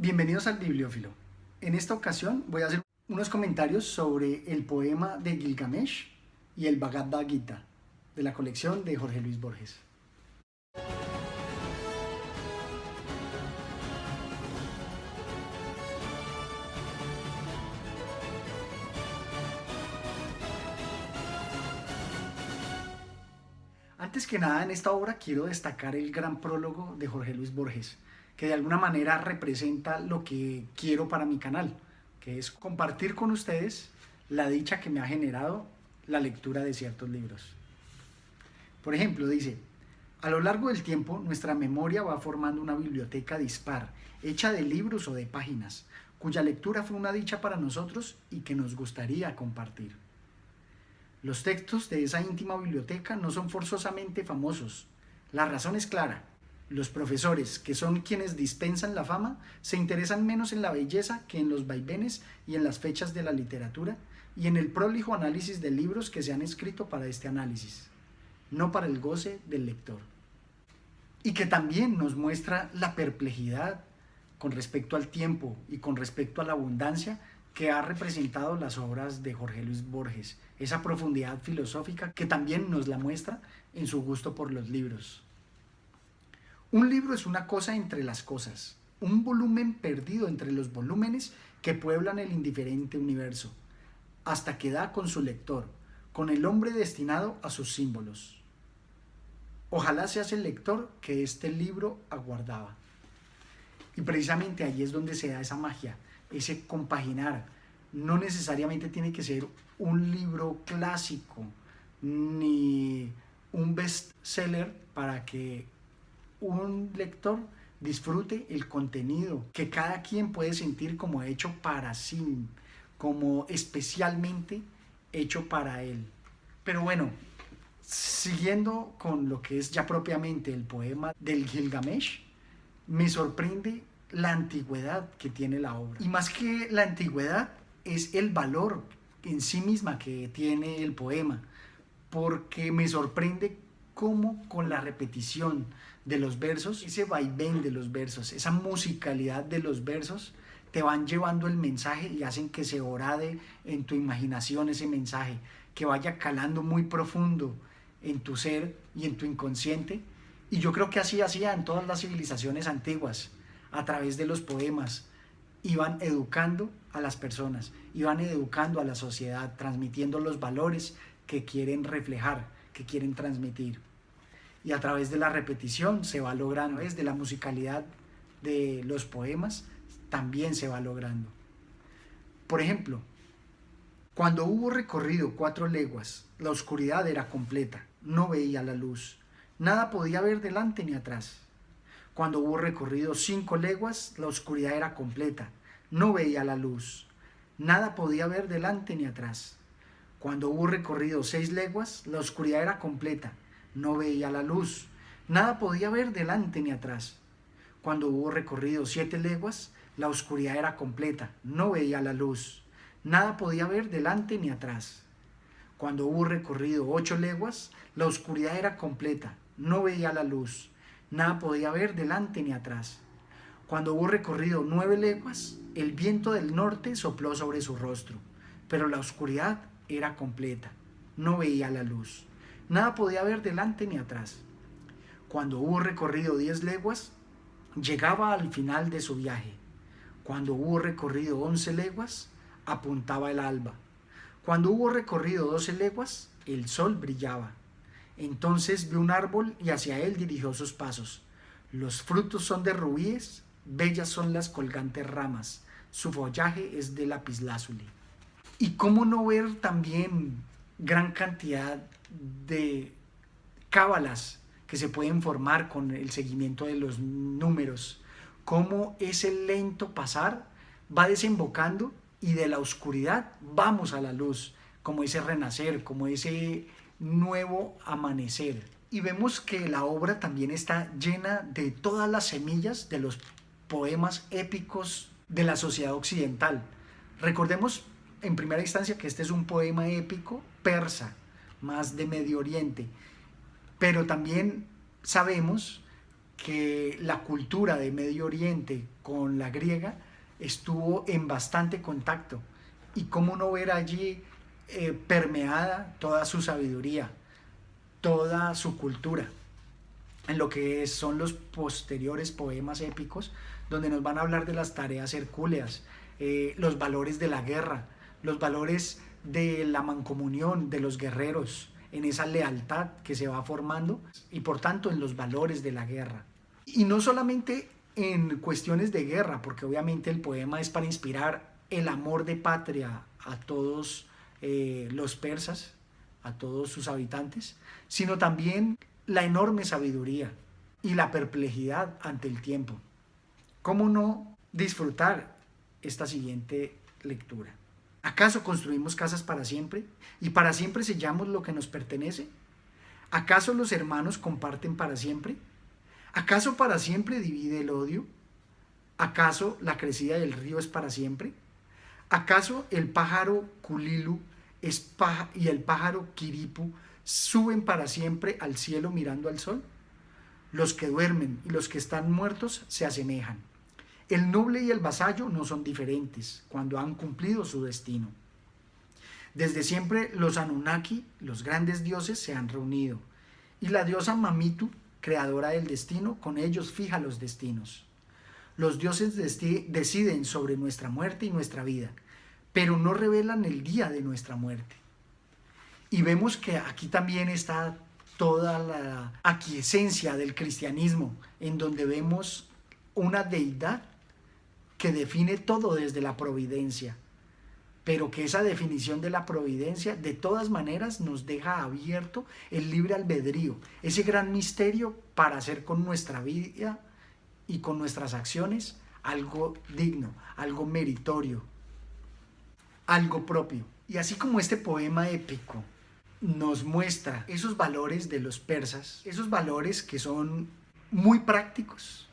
Bienvenidos al Bibliófilo. En esta ocasión voy a hacer unos comentarios sobre el poema de Gilgamesh y el Bhagavad Gita de la colección de Jorge Luis Borges. Antes que nada, en esta obra quiero destacar el gran prólogo de Jorge Luis Borges, que de alguna manera representa lo que quiero para mi canal, que es compartir con ustedes la dicha que me ha generado la lectura de ciertos libros. Por ejemplo, dice: a lo largo del tiempo, nuestra memoria va formando una biblioteca dispar, hecha de libros o de páginas, cuya lectura fue una dicha para nosotros y que nos gustaría compartir. Los textos de esa íntima biblioteca no son forzosamente famosos. La razón es clara. Los profesores, que son quienes dispensan la fama, se interesan menos en la belleza que en los vaivenes y en las fechas de la literatura y en el prolijo análisis de libros que se han escrito para este análisis, no para el goce del lector. Y que también nos muestra la perplejidad con respecto al tiempo y con respecto a la abundancia que ha representado las obras de Jorge Luis Borges, esa profundidad filosófica que también nos la muestra en su gusto por los libros. Un libro es una cosa entre las cosas, un volumen perdido entre los volúmenes que pueblan el indiferente universo, hasta que da con su lector, con el hombre destinado a sus símbolos. Ojalá seas el lector que este libro aguardaba. Y precisamente ahí es donde se da esa magia, ese compaginar. No necesariamente tiene que ser un libro clásico ni un bestseller para que un lector disfrute el contenido que cada quien puede sentir como hecho para sí, como especialmente hecho para él. Pero bueno, siguiendo con lo que es ya propiamente el poema del Gilgamesh, me sorprende la antigüedad que tiene la obra. Y más que la antigüedad, es el valor en sí misma que tiene el poema, porque me sorprende cómo con la repetición de los versos, ese vaivén de los versos, esa musicalidad de los versos, te van llevando el mensaje y hacen que se horade en tu imaginación ese mensaje, que vaya calando muy profundo en tu ser y en tu inconsciente. Y yo creo que así hacían todas las civilizaciones antiguas, a través de los poemas. Iban educando a las personas, iban educando a la sociedad, transmitiendo los valores que quieren reflejar, que quieren transmitir. Y a través de la repetición se va logrando, a través de la musicalidad de los poemas, también se va logrando. Por ejemplo, cuando hubo recorrido 4 leguas, la oscuridad era completa, no veía la luz, nada podía ver delante ni atrás. Cuando hubo recorrido 5 leguas, la oscuridad era completa, no veía la luz, nada podía ver delante ni atrás. Cuando hubo recorrido 6 leguas, la oscuridad era completa, no veía la luz, nada podía ver delante ni atrás. Cuando hubo recorrido 7 leguas, la oscuridad era completa, no veía la luz, nada podía ver delante ni atrás. Cuando hubo recorrido 8 leguas, la oscuridad era completa, no veía la luz, nada podía ver delante ni atrás. Cuando hubo recorrido 9 leguas, el viento del norte sopló sobre su rostro, pero la oscuridad era completa, no veía la luz, nada podía ver delante ni atrás. Cuando hubo recorrido 10 leguas, llegaba al final de su viaje. Cuando hubo recorrido 11 leguas, apuntaba el alba. Cuando hubo recorrido 12 leguas, el sol brillaba. Entonces vio un árbol y hacia él dirigió sus pasos. Los frutos son de rubíes, bellas son las colgantes ramas, su follaje es de lapislázuli. Y cómo no ver también gran cantidad de cábalas que se pueden formar con el seguimiento de los números, cómo ese lento pasar va desembocando y de la oscuridad vamos a la luz, como ese renacer, como ese nuevo amanecer. Y vemos que la obra también está llena de todas las semillas de los poemas épicos de la sociedad occidental. Recordemos en primera instancia que este es un poema épico persa, más de Medio Oriente, pero también sabemos que la cultura de Medio Oriente con la griega estuvo en bastante contacto y cómo no ver allí permeada toda su sabiduría, toda su cultura, en lo que son los posteriores poemas épicos, donde nos van a hablar de las tareas hercúleas, los valores de la guerra, los valores de la mancomunión de los guerreros, en esa lealtad que se va formando y por tanto en los valores de la guerra. Y no solamente en cuestiones de guerra, porque obviamente el poema es para inspirar el amor de patria a todos los persas, a todos sus habitantes, sino también la enorme sabiduría y la perplejidad ante el tiempo. ¿Cómo no disfrutar esta siguiente lectura? ¿Acaso construimos casas para siempre y para siempre sellamos lo que nos pertenece? ¿Acaso los hermanos comparten para siempre? ¿Acaso para siempre divide el odio? ¿Acaso la crecida del río es para siempre? ¿Acaso el pájaro culilu y el pájaro quiripu suben para siempre al cielo mirando al sol? Los que duermen y los que están muertos se asemejan. El noble y el vasallo no son diferentes cuando han cumplido su destino. Desde siempre los Anunnaki, los grandes dioses, se han reunido, y la diosa Mamitu, creadora del destino, con ellos fija los destinos. Los dioses deciden sobre nuestra muerte y nuestra vida, pero no revelan el día de nuestra muerte. Y vemos que aquí también está toda la aquiescencia del cristianismo, en donde vemos una deidad que define todo desde la providencia, pero que esa definición de la providencia de todas maneras nos deja abierto el libre albedrío, ese gran misterio para hacer con nuestra vida y con nuestras acciones algo digno, algo meritorio, algo propio. Y así como este poema épico nos muestra esos valores de los persas, esos valores que son muy prácticos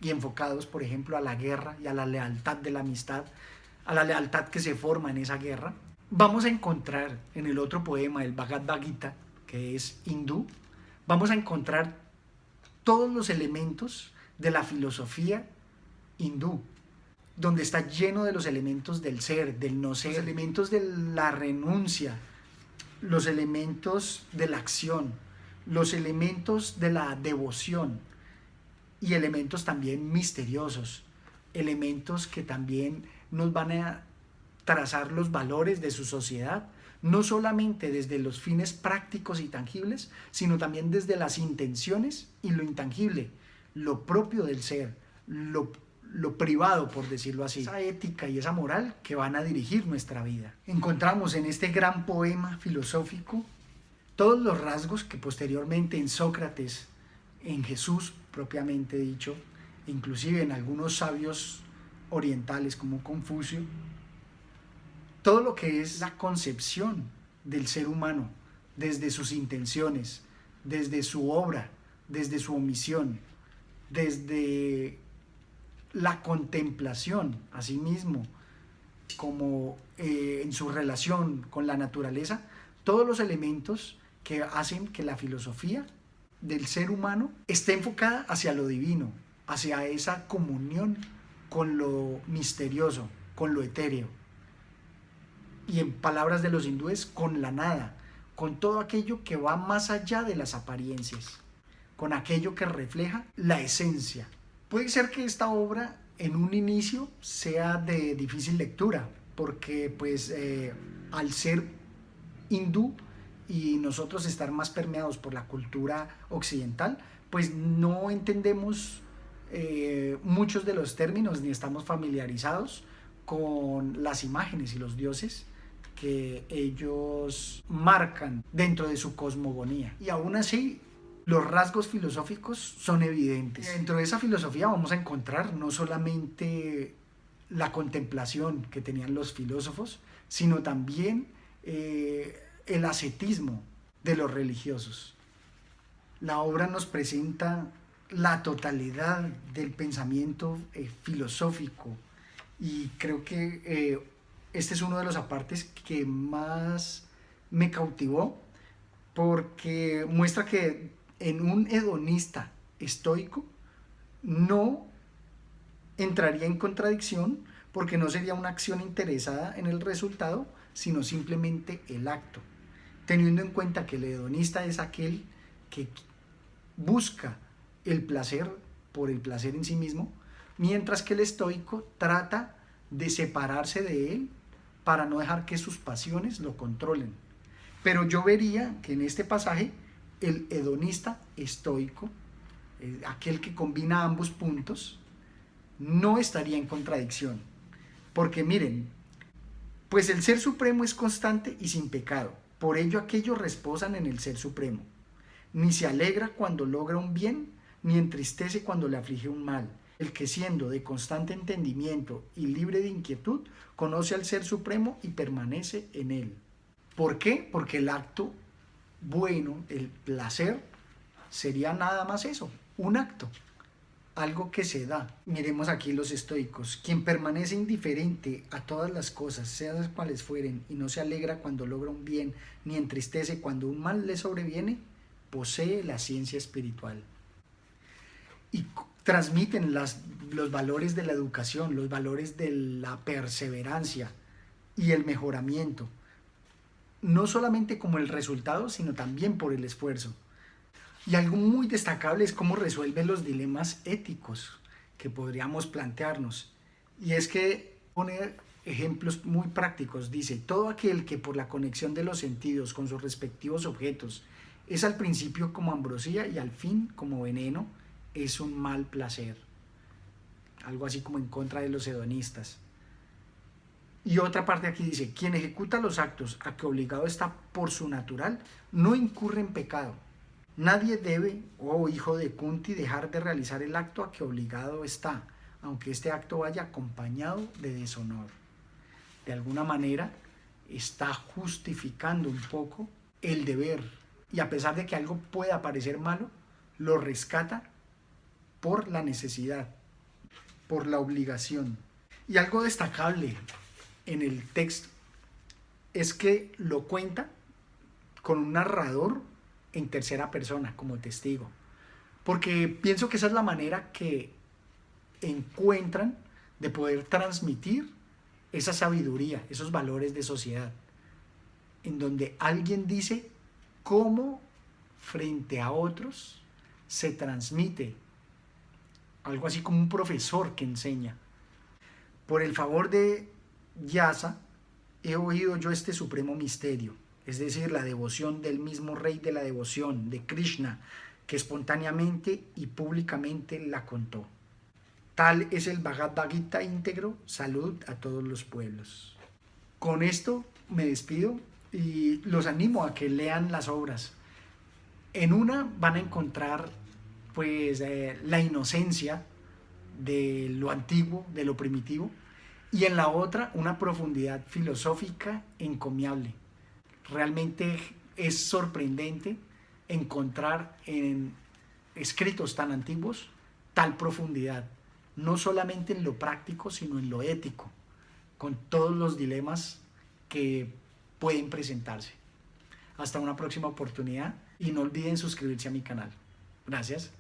y enfocados, por ejemplo, a la guerra y a la lealtad de la amistad, a la lealtad que se forma en esa guerra, vamos a encontrar en el otro poema, el Bhagavad Gita, que es hindú, vamos a encontrar todos los elementos de la filosofía hindú, donde está lleno de los elementos del ser, del no ser, los elementos de la renuncia, los elementos de la acción, los elementos de la devoción y elementos también misteriosos, elementos que también nos van a trazar los valores de su sociedad, no solamente desde los fines prácticos y tangibles, sino también desde las intenciones y lo intangible, lo propio del ser, lo privado, por decirlo así, esa ética y esa moral que van a dirigir nuestra vida. Encontramos en este gran poema filosófico todos los rasgos que posteriormente en Sócrates, en Jesús propiamente dicho, inclusive en algunos sabios orientales como Confucio, todo lo que es la concepción del ser humano, desde sus intenciones, desde su obra, desde su omisión, desde la contemplación a sí mismo, como en su relación con la naturaleza, todos los elementos que hacen que la filosofía del ser humano esté enfocada hacia lo divino, hacia esa comunión con lo misterioso, con lo etéreo. Y en palabras de los hindúes, con la nada, con todo aquello que va más allá de las apariencias, con aquello que refleja la esencia. Puede ser que esta obra en un inicio sea de difícil lectura, porque pues al ser hindú y nosotros estar más permeados por la cultura occidental, pues no entendemos muchos de los términos ni estamos familiarizados con las imágenes y los dioses que ellos marcan dentro de su cosmogonía. Y aún así, los rasgos filosóficos son evidentes. Dentro de esa filosofía vamos a encontrar no solamente la contemplación que tenían los filósofos, sino también el ascetismo de los religiosos. La obra nos presenta la totalidad del pensamiento filosófico y creo que este es uno de los apartes que más me cautivó, porque muestra que en un hedonista estoico no entraría en contradicción porque no sería una acción interesada en el resultado, sino simplemente el acto, teniendo en cuenta que el hedonista es aquel que busca el placer por el placer en sí mismo, mientras que el estoico trata de separarse de él para no dejar que sus pasiones lo controlen. Pero yo vería que en este pasaje el hedonista estoico, aquel que combina ambos puntos, no estaría en contradicción. Porque miren, pues el Ser Supremo es constante y sin pecado, por ello aquellos reposan en el Ser Supremo. Ni se alegra cuando logra un bien, ni entristece cuando le aflige un mal. El que siendo de constante entendimiento y libre de inquietud, conoce al Ser Supremo y permanece en él. ¿Por qué? Porque el acto bueno, el placer, sería nada más eso, un acto, algo que se da. Miremos aquí los estoicos. Quien permanece indiferente a todas las cosas, sean cuales fueren, y no se alegra cuando logra un bien, ni entristece cuando un mal le sobreviene, posee la ciencia espiritual. Y transmiten los valores de la educación, los valores de la perseverancia y el mejoramiento, no solamente como el resultado, sino también por el esfuerzo. Y algo muy destacable es cómo resuelve los dilemas éticos que podríamos plantearnos. Y es que pone ejemplos muy prácticos. Dice, todo aquel que por la conexión de los sentidos con sus respectivos objetos es al principio como ambrosía y al fin como veneno, es un mal placer. Algo así como en contra de los hedonistas. Y otra parte aquí dice, quien ejecuta los actos a que obligado está por su natural, no incurre en pecado. Nadie debe, oh hijo de Kunti, dejar de realizar el acto a que obligado está, aunque este acto vaya acompañado de deshonor. De alguna manera está justificando un poco el deber, y a pesar de que algo pueda parecer malo, lo rescata por la necesidad, por la obligación. Y algo destacable en el texto es que lo cuenta con un narrador en tercera persona como testigo, porque pienso que esa es la manera que encuentran de poder transmitir esa sabiduría, esos valores de sociedad, en donde alguien dice cómo frente a otros se transmite, algo así como un profesor que enseña. Por el favor de Yasa, he oído yo este supremo misterio, es decir, la devoción del mismo rey de la devoción, de Krishna, que espontáneamente y públicamente la contó. Tal es el Bhagavad Gita íntegro, salud a todos los pueblos. Con esto me despido y los animo a que lean las obras. En una van a encontrar pues la inocencia de lo antiguo, de lo primitivo, y en la otra una profundidad filosófica encomiable. Realmente es sorprendente encontrar en escritos tan antiguos tal profundidad, no solamente en lo práctico, sino en lo ético, con todos los dilemas que pueden presentarse. Hasta una próxima oportunidad y no olviden suscribirse a mi canal. Gracias.